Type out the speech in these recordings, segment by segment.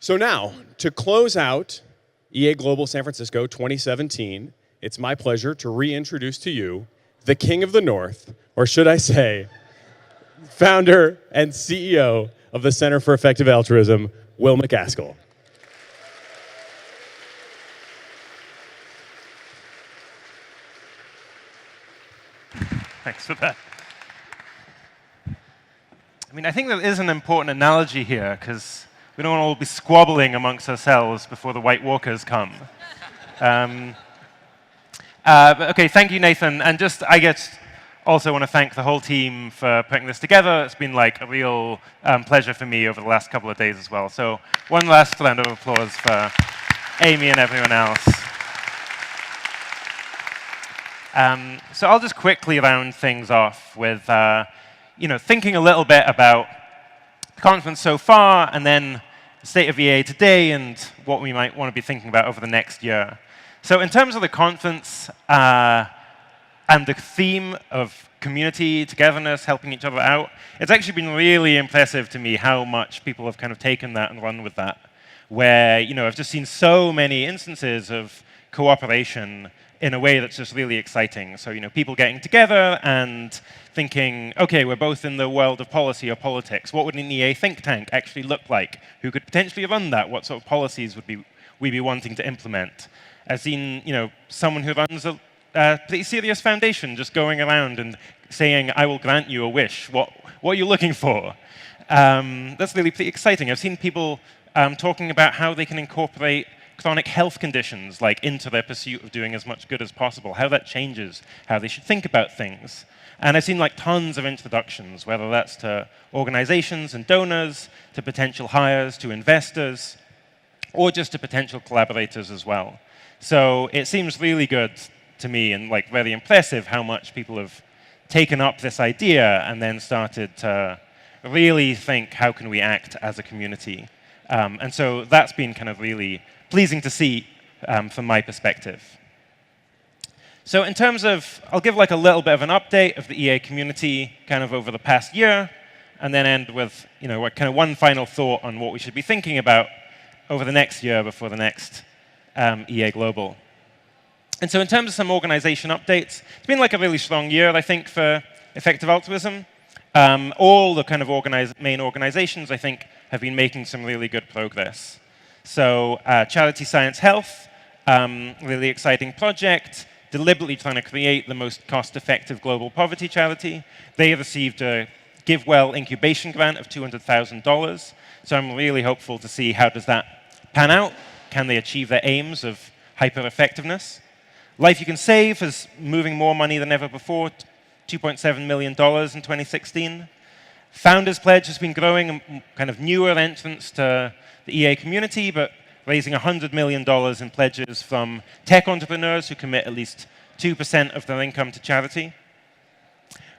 So now, to close out EA Global San Francisco 2017, it's my pleasure to reintroduce to you the King of the North, or should I say, founder and CEO of the Center for Effective Altruism, Will MacAskill. Thanks for that. I mean, I think there is an important analogy here, because we don't want to all be squabbling amongst ourselves before the White Walkers come. But OK, thank you, Nathan. And just, I guess, also want to thank the whole team for putting this together. It's been like a real pleasure for me over the last couple of days as well. So one last round of applause for Amy and everyone else. So I'll just quickly round things off with thinking a little bit about the conference so far, and then the state of EA today, and what we might want to be thinking about over the next year. So in terms of the conference and the theme of community, togetherness, helping each other out, it's actually been really impressive to me how much people have kind of taken that and run with that. Where I've just seen so many instances of cooperation in a way that's just really exciting. So people getting together and thinking, OK, we're both in the world of policy or politics. What would an EA think tank actually look like? Who could potentially run that? What sort of policies would we be wanting to implement? I've seen someone who runs a pretty serious foundation just going around and saying, I will grant you a wish. What are you looking for? That's really pretty exciting. I've seen people talking about how they can incorporate chronic health conditions into their pursuit of doing as much good as possible, how that changes how they should think about things. And I've seen tons of introductions, whether that's to organizations and donors, to potential hires, to investors, or just to potential collaborators as well. So it seems really good to me and very impressive how much people have taken up this idea and then started to really think, how can we act as a community? And so that's been kind of really pleasing to see from my perspective. So in terms of, I'll give a little bit of an update of the EA community kind of over the past year, and then end with kind of one final thought on what we should be thinking about over the next year before the next EA Global. And so in terms of some organization updates, it's been a really strong year, I think, for effective altruism. All the kind of main organizations, I think, have been making some really good progress. So Charity Science Health, really exciting project, deliberately trying to create the most cost-effective global poverty charity. They received a GiveWell incubation grant of $200,000. So I'm really hopeful to see how does that pan out. Can they achieve their aims of hyper-effectiveness? Life You Can Save is moving more money than ever before, $2.7 million in 2016. Founders Pledge has been growing, kind of newer entrants to the EA community, but raising $100 million in pledges from tech entrepreneurs who commit at least 2% of their income to charity.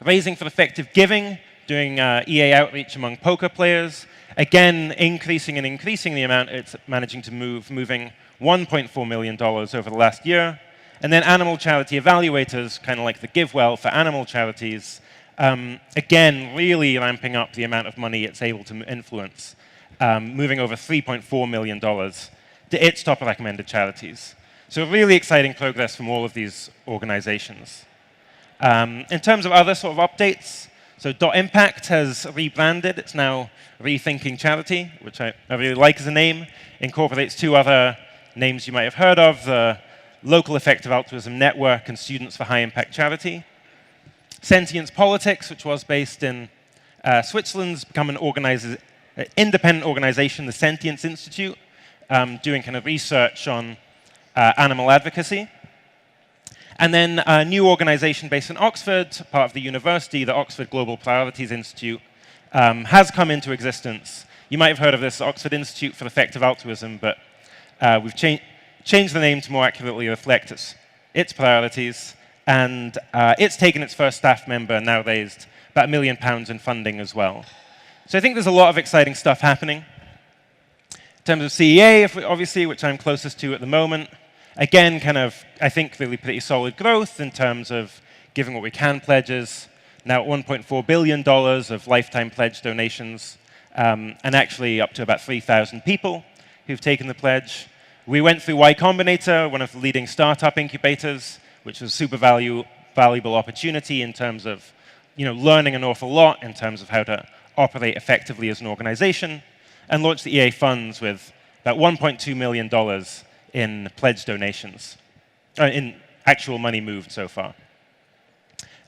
Raising for Effective Giving, doing EA outreach among poker players. Again, increasing the amount it's managing to move, moving $1.4 million over the last year. And then Animal Charity Evaluators, kind of like the GiveWell for animal charities, again, really ramping up the amount of money it's able to influence, moving over $3.4 million to its top recommended charities. So really exciting progress from all of these organizations. In terms of other sort of updates, so .impact has rebranded. It's now Rethinking Charity, which I really like as a name. Incorporates two other names you might have heard of, the Local Effective Altruism Network and Students for High Impact Charity. Sentience Politics, which was based in Switzerland, has become an independent organization, the Sentience Institute, doing kind of research on animal advocacy. And then a new organization based in Oxford, part of the university, the Oxford Global Priorities Institute, has come into existence. You might have heard of this, Oxford Institute for Effective Altruism, but we've changed the name to more accurately reflect its priorities. And it's taken its first staff member and now raised about £1 million in funding as well. So I think there's a lot of exciting stuff happening. In terms of CEA, obviously, which I'm closest to at the moment, again, kind of, I think, really pretty solid growth in terms of giving what we can pledges. Now at $1.4 billion of lifetime pledge donations, and actually up to about 3,000 people who've taken the pledge. We went through Y Combinator, one of the leading startup incubators, which was a super valuable opportunity in terms of learning an awful lot in terms of how to operate effectively as an organization, and launched the EA funds with about $1.2 million in pledge donations, in actual money moved so far.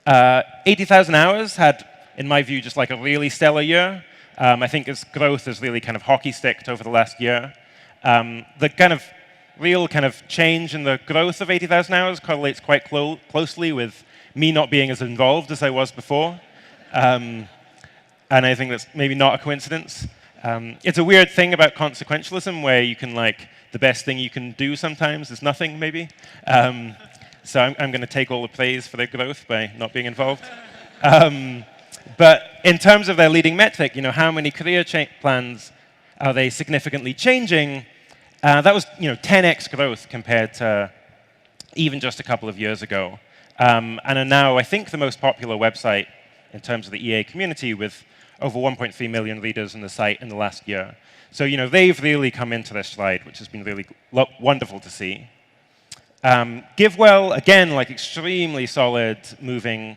80,000 hours had, in my view, just like a really stellar year. I think its growth has really kind of hockey sticked over the last year. The kind of real kind of change in the growth of 80,000 hours correlates quite closely with me not being as involved as I was before. And I think that's maybe not a coincidence. It's a weird thing about consequentialism where you can the best thing you can do sometimes is nothing, maybe. So I'm going to take all the praise for their growth by not being involved. But in terms of their leading metric, how many career plans are they significantly changing? That was 10x growth compared to even just a couple of years ago. And are now, I think, the most popular website in terms of the EA community with over 1.3 million readers on the site in the last year. So they've really come into their stride, which has been really wonderful to see. GiveWell, again, extremely solid, moving,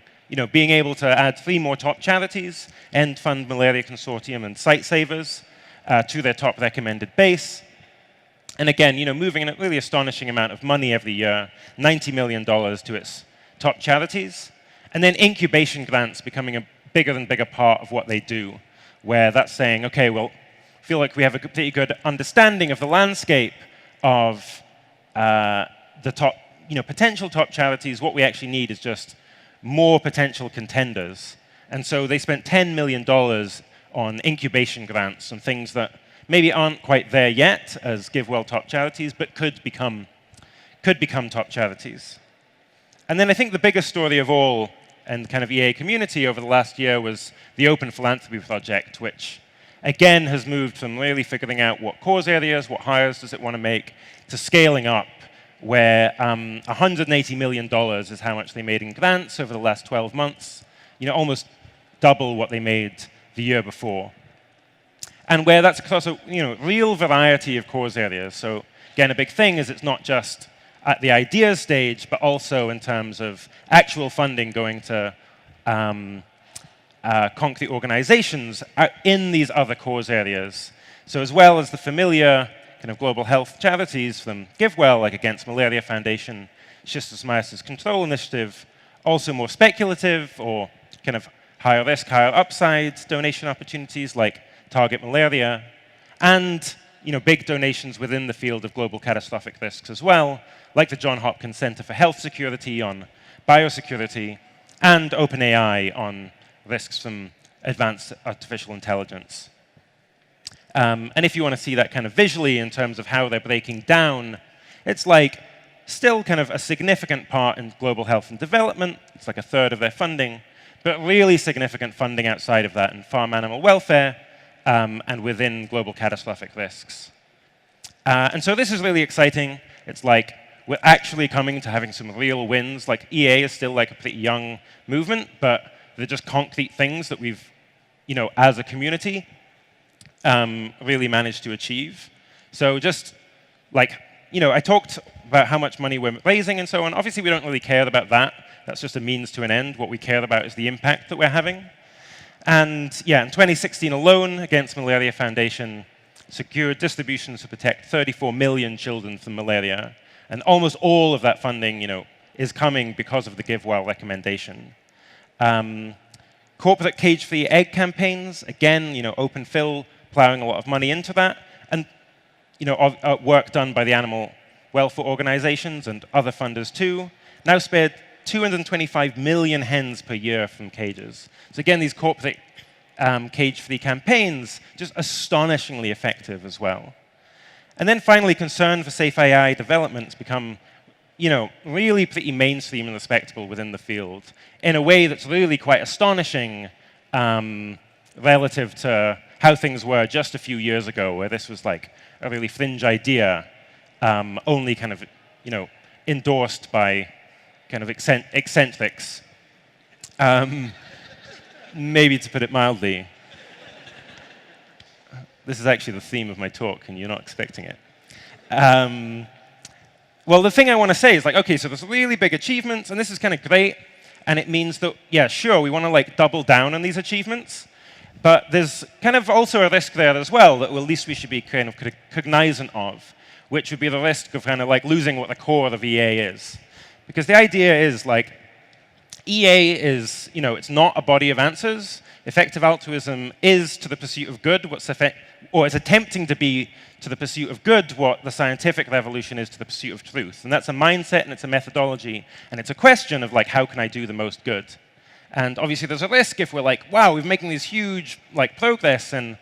being able to add 3 more top charities, End Fund Malaria Consortium and Site Savers, to their top recommended base. And again, moving a really astonishing amount of money every year, $90 million to its top charities. And then incubation grants becoming a bigger and bigger part of what they do, where that's saying, OK, well, I feel like we have a pretty good understanding of the landscape of the top, potential top charities. What we actually need is just more potential contenders. And so they spent $10 million on incubation grants and things that maybe aren't quite there yet as GiveWell top charities, but could become top charities. And then I think the biggest story of all and kind of EA community over the last year was the Open Philanthropy Project, which again has moved from really figuring out what cause areas, what hires does it want to make, to scaling up, where $180 million is how much they made in grants over the last 12 months, almost double what they made the year before. And where that's across a real variety of cause areas. So again, a big thing is it's not just at the ideas stage, but also in terms of actual funding going to concrete organizations in these other cause areas. So as well as the familiar kind of global health charities from GiveWell, like Against Malaria Foundation, Schistosomiasis Control Initiative, also more speculative or kind of higher risk, higher upside donation opportunities like Target Malaria, and big donations within the field of global catastrophic risks as well, like the Johns Hopkins Center for Health Security on biosecurity, and OpenAI on risks from advanced artificial intelligence. And if you want to see that kind of visually in terms of how they're breaking down, it's still kind of a significant part in global health and development. It's like a third of their funding, but really significant funding outside of that in farm animal welfare and within global catastrophic risks. And so this is really exciting. It's we're actually coming to having some real wins. EA is still a pretty young movement, but they're just concrete things that we've, as a community, really managed to achieve. So just I talked about how much money we're raising and so on. Obviously, we don't really care about that. That's just a means to an end. What we care about is the impact that we're having. And yeah, in 2016 alone, Against Malaria Foundation secured distributions to protect 34 million children from malaria. And almost all of that funding, is coming because of the GiveWell recommendation. Corporate cage-free egg campaigns, again, Open Phil plowing a lot of money into that. And work done by the animal welfare organizations and other funders too, now spared 225 million hens per year from cages. So again, these corporate cage-free campaigns, just astonishingly effective as well. And then finally, concern for safe AI developments become really pretty mainstream and respectable within the field in a way that's really quite astonishing relative to how things were just a few years ago, where this was a really fringe idea, only kind of endorsed by kind of eccentrics, maybe to put it mildly. this is actually the theme of my talk, and you're not expecting it. Well, the thing I want to say is like, okay, so there's really big achievements, and this is kind of great, and it means that, yeah, sure, we want to like double down on these achievements, but there's kind of also a risk there as well that at least we should be kind of cognizant of, which would be the risk of kind of like losing what the core of EA is. Because the idea is like, EA is, it's not a body of answers. Effective altruism is to the pursuit of good or is attempting to be to the pursuit of good what the scientific revolution is to the pursuit of truth. And that's a mindset and it's a methodology and it's a question of like, how can I do the most good? And obviously there's a risk if we're like, wow, we're making this huge like progress and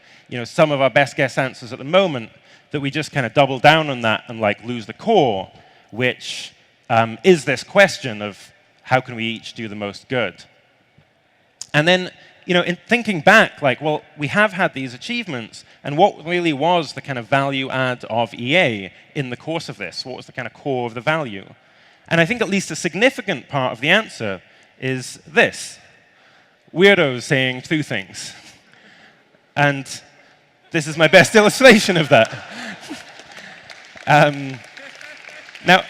some of our best guess answers at the moment, that we just kind of double down on that and like lose the core, which is this question of how can we each do the most good? And then, in thinking back, like, well, we have had these achievements, and what really was the kind of value add of EA in the course of this? What was the kind of core of the value? And I think at least a significant part of the answer is this. Weirdos saying two things. And this is my best illustration of that. Now,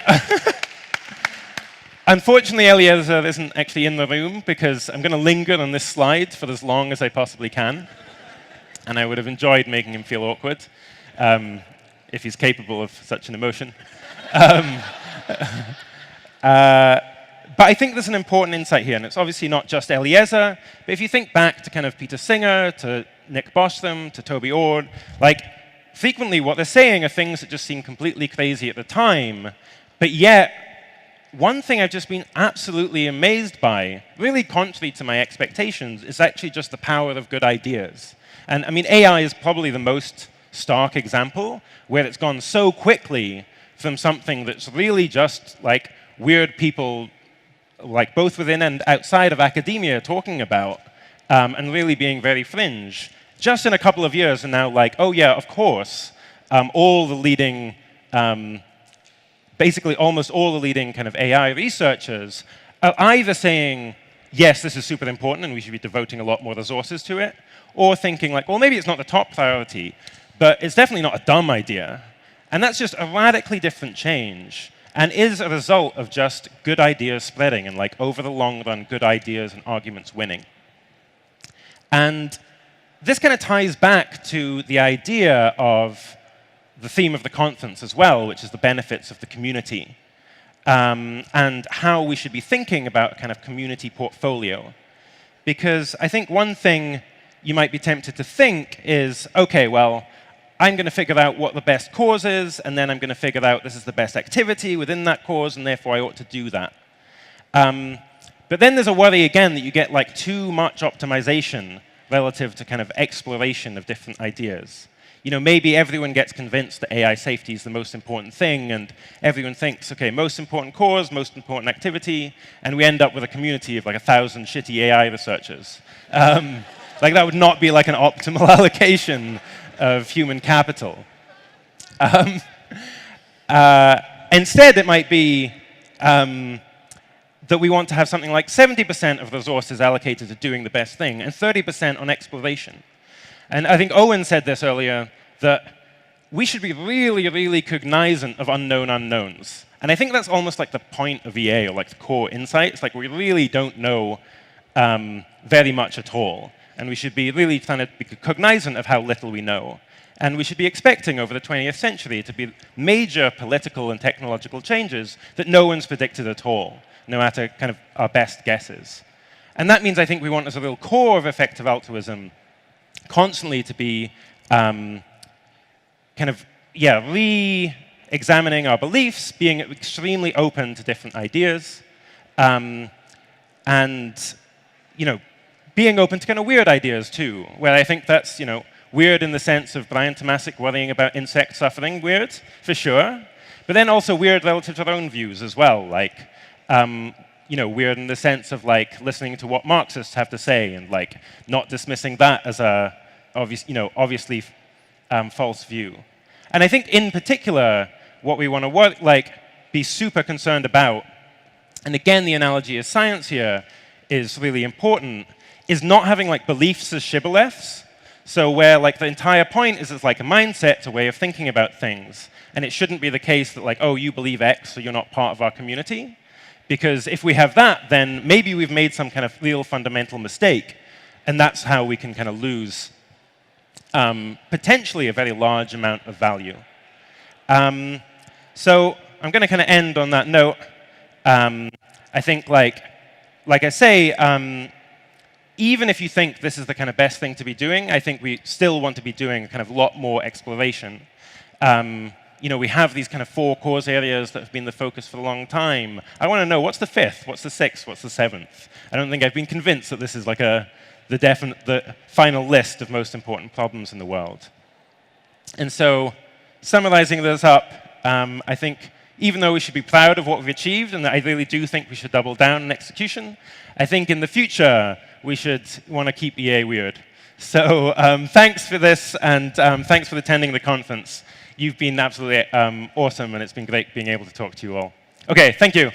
unfortunately, Eliezer isn't actually in the room because I'm going to linger on this slide for as long as I possibly can. And I would have enjoyed making him feel awkward if he's capable of such an emotion. But I think there's an important insight here, and it's obviously not just Eliezer, but if you think back to kind of Peter Singer, to Nick Bostrom, to Toby Ord, like, frequently what they're saying are things that just seem completely crazy at the time, but yet one thing I've just been absolutely amazed by, really contrary to my expectations, is actually just the power of good ideas. And I mean, AI is probably the most stark example where it's gone so quickly from something that's really just like weird people, like both within and outside of academia talking about, and really being very fringe. Just in a couple of years, and now like, oh yeah, of course, all the leading basically almost all the leading kind of AI researchers are either saying, yes, this is super important and we should be devoting a lot more resources to it, or thinking like, well, maybe it's not the top priority, but it's definitely not a dumb idea. And that's just a radically different change and is a result of just good ideas spreading and like over the long run, good ideas and arguments winning. And this kind of ties back to the idea of the theme of the conference as well, which is the benefits of the community, and how we should be thinking about a kind of community portfolio. Because I think one thing you might be tempted to think is, OK, well, I'm going to figure out what the best cause is, and then I'm going to figure out this is the best activity within that cause, and therefore I ought to do that. But then there's a worry, again, that you get like too much optimization relative to kind of exploration of different ideas. Maybe everyone gets convinced that AI safety is the most important thing, and everyone thinks, OK, most important cause, most important activity, and we end up with a community of like 1,000 shitty AI researchers. Like that would not be like an optimal allocation of human capital. Instead, it might be that we want to have something like 70% of resources allocated to doing the best thing and 30% on exploration. And I think Owen said this earlier, that we should be really, really cognizant of unknown unknowns. And I think that's almost like the point of EA, or like the core insight. It's like we really don't know very much at all. And we should be really trying to be cognizant of how little we know. And we should be expecting over the 20th century to be major political and technological changes that no one's predicted at all, no matter kind of our best guesses. And that means I think we want as a real core of effective altruism constantly to be re-examining our beliefs, being extremely open to different ideas, and being open to kind of weird ideas too, where I think that's weird in the sense of Brian Tomasic worrying about insect suffering, weird for sure, but then also weird relative to our own views as well, like weird in the sense of like listening to what Marxists have to say and like not dismissing that as a obviously false view. And I think in particular, what we want to be super concerned about, and again the analogy of science here is really important, is not having like beliefs as shibboleths. So where like the entire point is it's like a mindset, it's a way of thinking about things. And it shouldn't be the case that like, oh, you believe X, so you're not part of our community. Because if we have that, then maybe we've made some kind of real fundamental mistake. And that's how we can kind of lose potentially a very large amount of value. So I'm going to kind of end on that note. I think like I say, even if you think this is the kind of best thing to be doing, I think we still want to be doing kind of a lot more exploration. We have these kind of 4 cause areas that have been the focus for a long time. I want to know what's the 5th, what's the 6th, what's the 7th. I don't think I've been convinced that this is like the final list of most important problems in the world. And so, summarizing this up, I think even though we should be proud of what we've achieved, and I really do think we should double down on execution, I think in the future we should want to keep EA weird. So thanks for this, and thanks for attending the conference. You've been absolutely awesome, and it's been great being able to talk to you all. OK, thank you.